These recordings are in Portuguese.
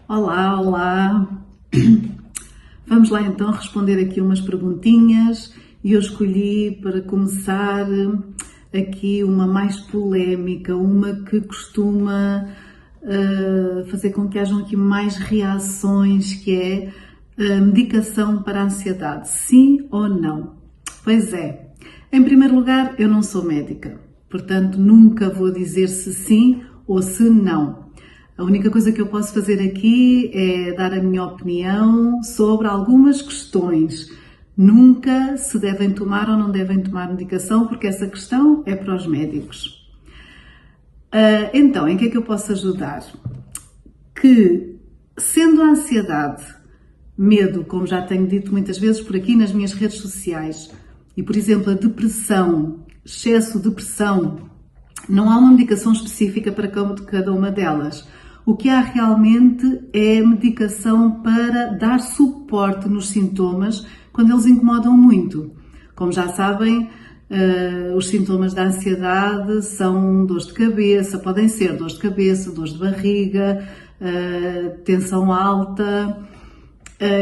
Olá, olá! Vamos lá então responder aqui umas perguntinhas e eu escolhi para começar aqui uma mais polémica, uma que costuma fazer com que hajam aqui mais reações, que é a medicação para a ansiedade, sim ou não? Pois é, em primeiro lugar eu não sou médica, portanto nunca vou dizer se sim ou se não. A única coisa que eu posso fazer aqui é dar a minha opinião sobre algumas questões. Nunca se devem tomar ou não devem tomar medicação, porque essa questão é para os médicos. Então, em que é que eu posso ajudar? Que, sendo a ansiedade, medo, como já tenho dito muitas vezes por aqui nas minhas redes sociais, e por exemplo a depressão, excesso de depressão, não há uma medicação específica para cada uma delas. O que há realmente é medicação para dar suporte nos sintomas quando eles incomodam muito. Como já sabem, os sintomas da ansiedade são dores de cabeça, podem ser dores de cabeça, dores de barriga, tensão alta,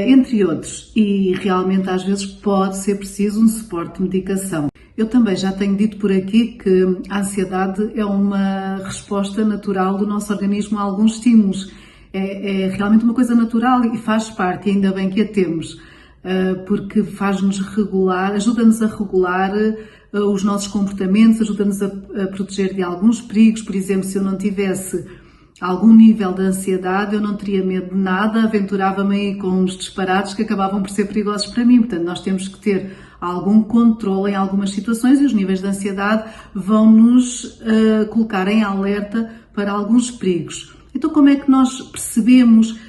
entre outros. E realmente às vezes pode ser preciso um suporte de medicação. Eu também já tenho dito por aqui que a ansiedade é uma resposta natural do nosso organismo a alguns estímulos. É realmente uma coisa natural e faz parte, e ainda bem que a temos, porque faz-nos regular, ajuda-nos a regular os nossos comportamentos, ajuda-nos a proteger de alguns perigos. Por exemplo, se eu não tivesse algum nível de ansiedade, eu não teria medo de nada, aventurava-me aí com uns disparates que acabavam por ser perigosos para mim. Portanto, nós temos que ter algum controle em algumas situações e os níveis de ansiedade vão nos colocar em alerta para alguns perigos. Então, como é que nós percebemos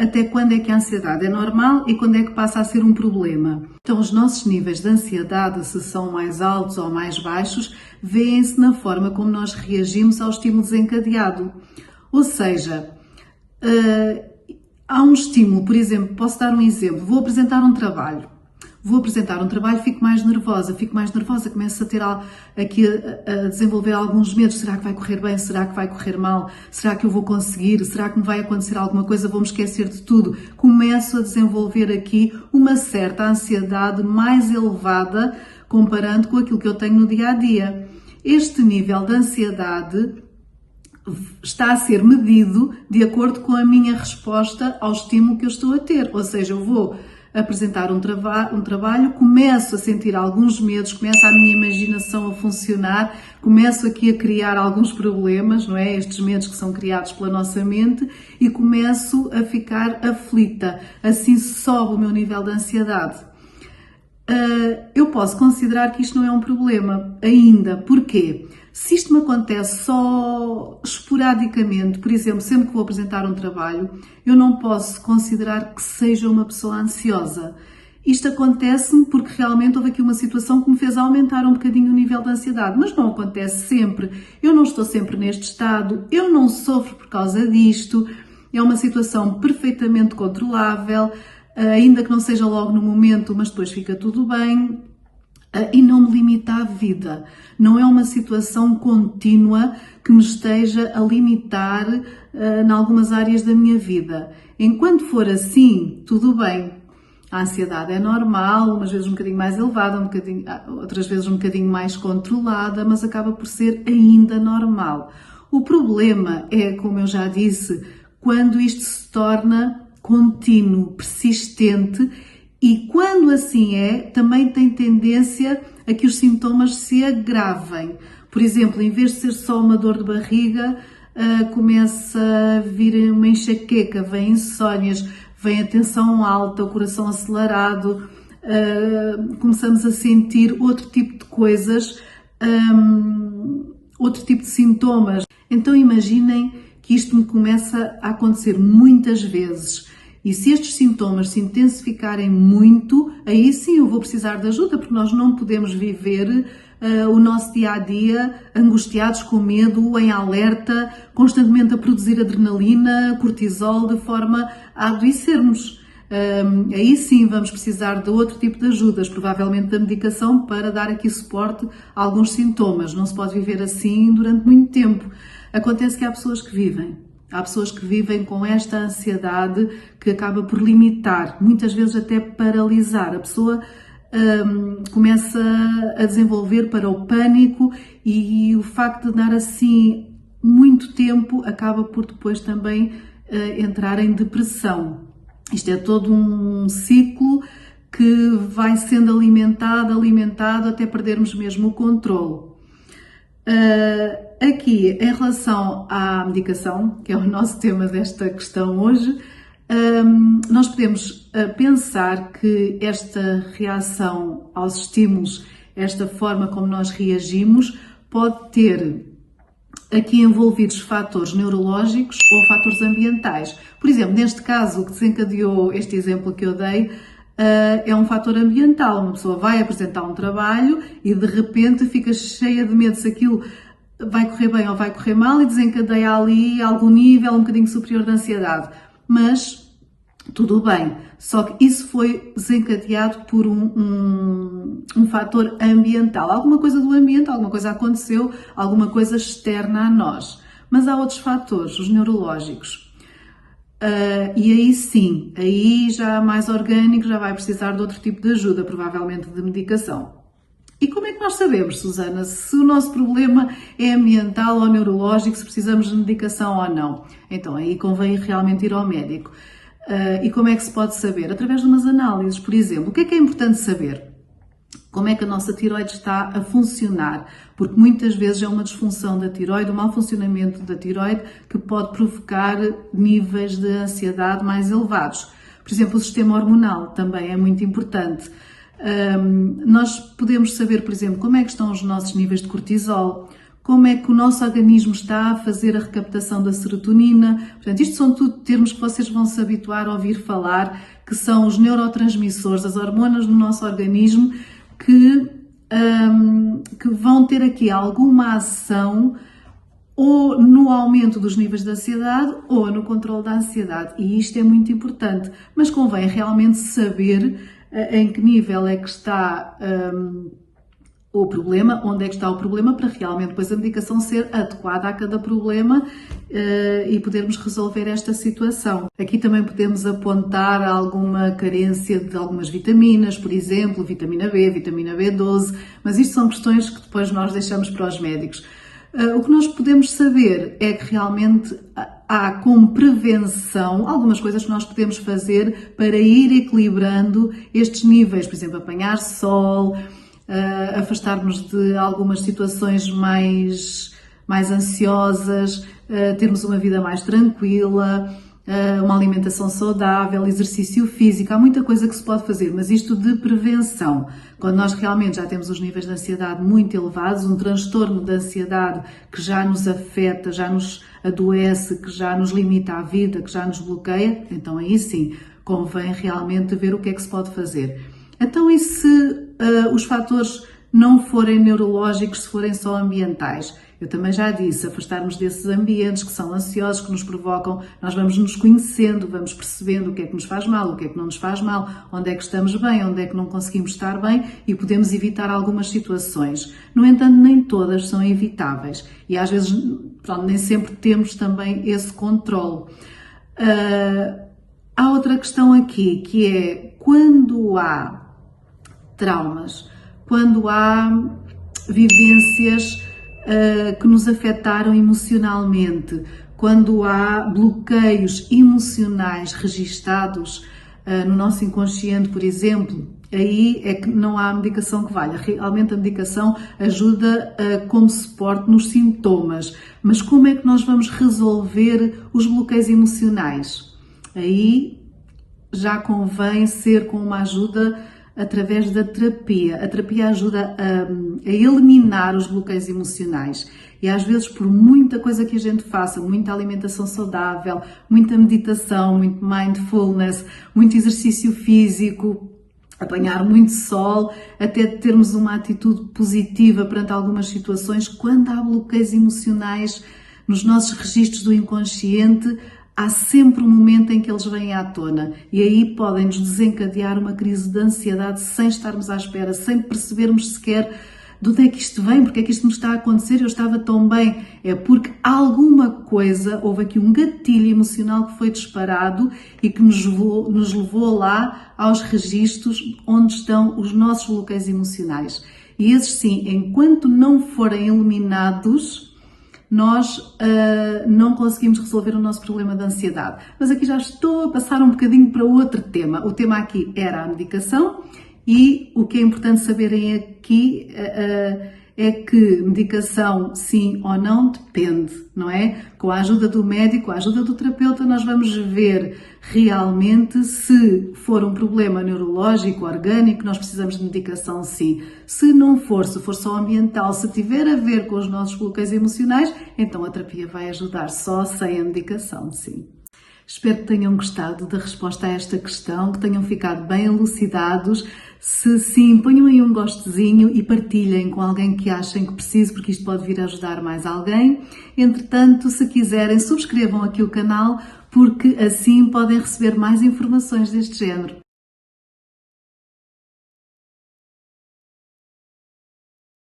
até quando é que a ansiedade é normal e quando é que passa a ser um problema? Então, os nossos níveis de ansiedade, se são mais altos ou mais baixos, vêem-se na forma como nós reagimos ao estímulo desencadeado. Ou seja, há um estímulo, por exemplo, posso dar um exemplo, vou apresentar um trabalho, fico mais nervosa, começo a ter aqui a desenvolver alguns medos. Será que vai correr bem? Será que vai correr mal? Será que eu vou conseguir? Será que me vai acontecer alguma coisa? Vou-me esquecer de tudo? Começo a desenvolver aqui uma certa ansiedade mais elevada comparando com aquilo que eu tenho no dia-a-dia. Este nível de ansiedade está a ser medido de acordo com a minha resposta ao estímulo que eu estou a ter. Ou seja, eu vou apresentar um trabalho, começo a sentir alguns medos, começa a minha imaginação a funcionar, começo aqui a criar alguns problemas, não é? Estes medos que são criados pela nossa mente, e começo a ficar aflita. Assim sobe o meu nível de ansiedade. Eu posso considerar que isto não é um problema ainda. Porquê? Se isto me acontece só esporadicamente, por exemplo, sempre que vou apresentar um trabalho, eu não posso considerar que seja uma pessoa ansiosa. Isto acontece-me porque realmente houve aqui uma situação que me fez aumentar um bocadinho o nível de ansiedade, mas não acontece sempre. Eu não estou sempre neste estado, eu não sofro por causa disto, é uma situação perfeitamente controlável, ainda que não seja logo no momento, mas depois fica tudo bem. E não me limita à vida. Não é uma situação contínua que me esteja a limitar em algumas áreas da minha vida. Enquanto for assim, tudo bem. A ansiedade é normal, umas vezes um bocadinho mais elevada, outras vezes um bocadinho mais controlada, mas acaba por ser ainda normal. O problema é, como eu já disse, quando isto se torna contínuo, persistente. E quando assim é, também tem tendência a que os sintomas se agravem. Por exemplo, em vez de ser só uma dor de barriga, começa a vir uma enxaqueca, vem insónias, vem a tensão alta, o coração acelerado, começamos a sentir outro tipo de coisas, outro tipo de sintomas. Então imaginem que isto me começa a acontecer muitas vezes. E se estes sintomas se intensificarem muito, aí sim eu vou precisar de ajuda, porque nós não podemos viver o nosso dia-a-dia angustiados, com medo, em alerta, constantemente a produzir adrenalina, cortisol, de forma a adoecermos. Aí sim vamos precisar de outro tipo de ajudas, provavelmente da medicação, para dar aqui suporte a alguns sintomas. Não se pode viver assim durante muito tempo. Acontece que há pessoas que vivem Há pessoas que vivem com esta ansiedade que acaba por limitar, muitas vezes até paralisar. A pessoa começa a desenvolver para o pânico e o facto de dar assim muito tempo acaba por depois também entrar em depressão. Isto é todo um ciclo que vai sendo alimentado até perdermos mesmo o controle. Aqui, em relação à medicação, que é o nosso tema desta questão hoje, nós podemos pensar que esta reação aos estímulos, esta forma como nós reagimos, pode ter aqui envolvidos fatores neurológicos ou fatores ambientais. Por exemplo, neste caso, o que desencadeou este exemplo que eu dei, é um fator ambiental. Uma pessoa vai apresentar um trabalho e de repente fica cheia de medo se aquilo vai correr bem ou vai correr mal e desencadeia ali algum nível um bocadinho superior de ansiedade. Mas tudo bem, só que isso foi desencadeado por um fator ambiental. Alguma coisa do ambiente, alguma coisa aconteceu, alguma coisa externa a nós. Mas há outros fatores, os neurológicos. E aí sim, aí já mais orgânico, já vai precisar de outro tipo de ajuda, provavelmente de medicação. E como é que nós sabemos, Susana, se o nosso problema é ambiental ou neurológico, se precisamos de medicação ou não? Então aí convém realmente ir ao médico. E como é que se pode saber? Através de umas análises, por exemplo. O que é importante saber? Como é que a nossa tiroide está a funcionar? Porque muitas vezes é uma disfunção da tiroide, um mau funcionamento da tiroide que pode provocar níveis de ansiedade mais elevados. Por exemplo, o sistema hormonal também é muito importante. Nós podemos saber, por exemplo, como é que estão os nossos níveis de cortisol, como é que o nosso organismo está a fazer a recaptação da serotonina. Portanto, isto são tudo termos que vocês vão se habituar a ouvir falar, que são os neurotransmissores, as hormonas no nosso organismo, que vão ter aqui alguma ação ou no aumento dos níveis de ansiedade ou no controle da ansiedade. E isto é muito importante, mas convém realmente saber em que nível é que está o problema, onde é que está o problema, para realmente depois a medicação ser adequada a cada problema e podermos resolver esta situação. Aqui também podemos apontar alguma carência de algumas vitaminas, por exemplo, vitamina B, vitamina B12, mas isto são questões que depois nós deixamos para os médicos. O que nós podemos saber é que realmente há como prevenção algumas coisas que nós podemos fazer para ir equilibrando estes níveis, por exemplo, apanhar sol, afastarmos de algumas situações mais ansiosas, termos uma vida mais tranquila, uma alimentação saudável, exercício físico. Há muita coisa que se pode fazer, mas isto de prevenção. Quando nós realmente já temos os níveis de ansiedade muito elevados, um transtorno de ansiedade que já nos afeta, já nos adoece, que já nos limita a vida, que já nos bloqueia, então aí sim convém realmente ver o que é que se pode fazer. Então, e se os fatores não forem neurológicos, se forem só ambientais? Eu também já disse, afastarmos desses ambientes que são ansiosos, que nos provocam, nós vamos nos conhecendo, vamos percebendo o que é que nos faz mal, o que é que não nos faz mal, onde é que estamos bem, onde é que não conseguimos estar bem e podemos evitar algumas situações. No entanto, nem todas são evitáveis e às vezes, pronto, nem sempre temos também esse controle. Há outra questão aqui, que é quando há traumas, quando há vivências que nos afetaram emocionalmente, quando há bloqueios emocionais registados no nosso inconsciente, por exemplo, aí é que não há medicação que valha. Realmente a medicação ajuda como suporte nos sintomas, mas como é que nós vamos resolver os bloqueios emocionais? Aí já convém ser com uma ajuda através da terapia. A terapia ajuda a eliminar os bloqueios emocionais e às vezes por muita coisa que a gente faça, muita alimentação saudável, muita meditação, muito mindfulness, muito exercício físico, apanhar muito sol, até termos uma atitude positiva perante algumas situações, quando há bloqueios emocionais nos nossos registros do inconsciente, há sempre um momento em que eles vêm à tona e aí podem-nos desencadear uma crise de ansiedade sem estarmos à espera, sem percebermos sequer De onde é que isto vem? Porque é que isto me está a acontecer? Eu estava tão bem. É porque alguma coisa, houve aqui um gatilho emocional que foi disparado e que nos levou lá aos registros onde estão os nossos bloqueios emocionais. E esses sim, enquanto não forem eliminados, nós não conseguimos resolver o nosso problema de ansiedade. Mas aqui já estou a passar um bocadinho para outro tema. O tema aqui era a medicação e o que é importante saberem aqui é que medicação sim ou não depende, não é? Com a ajuda do médico, a ajuda do terapeuta, nós vamos ver realmente se for um problema neurológico, orgânico, nós precisamos de medicação sim. Se não for, se for só ambiental, se tiver a ver com os nossos bloqueios emocionais, então a terapia vai ajudar só sem a medicação, sim. Espero que tenham gostado da resposta a esta questão, que tenham ficado bem elucidados. Se sim, ponham aí um gostezinho e partilhem com alguém que achem que precise, porque isto pode vir a ajudar mais alguém. Entretanto, se quiserem, subscrevam aqui o canal, porque assim podem receber mais informações deste género.